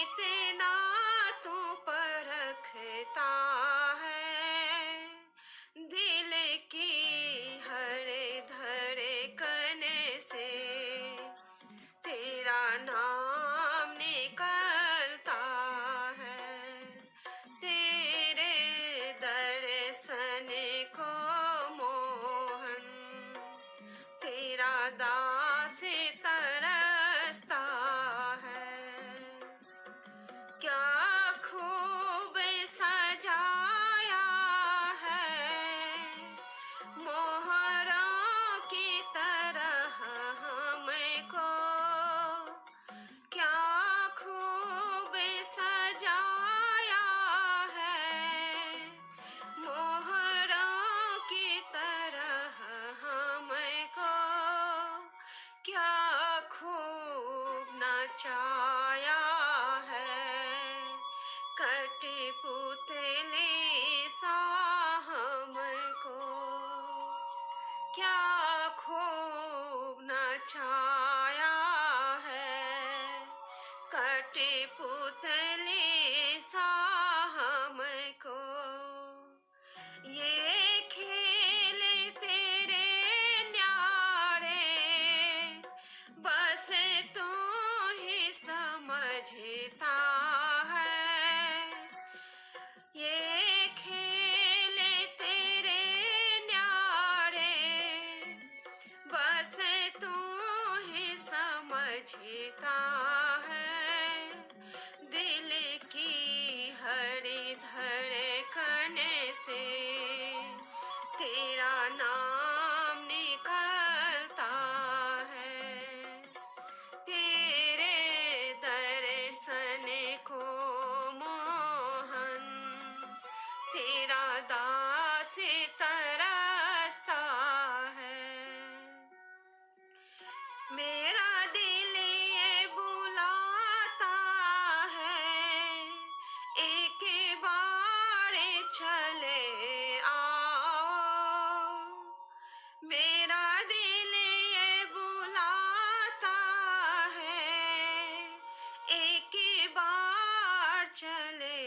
इतना तू परखता है दिल की हर धड़कन से तेरा नाम निकलता है। तेरे दर्शन को मोहन तेरा दास तरसता है। क्या खूब सजाया है मोहरों की तरह हमको। क्या खूब सजाया है मोहरों की तरह हमको। क्या खूब नचाया है कठपुतली सा हमको। क्या खूब नचाया है कठपुतली सा हमको। ये खेल तेरे न्यारे बस तू ही समझता है। ये खेल तेरे न्यारे बस तू ही समझता है। दिल की हर धड़कन से तेरा नाम निकलता है। तेरे दर्शन को मोहन तेरा दास तरसता है। मेरा दिल ये बुलाता है एक बार चले आओ। मेरा दिल ये बुलाता है एक बार चले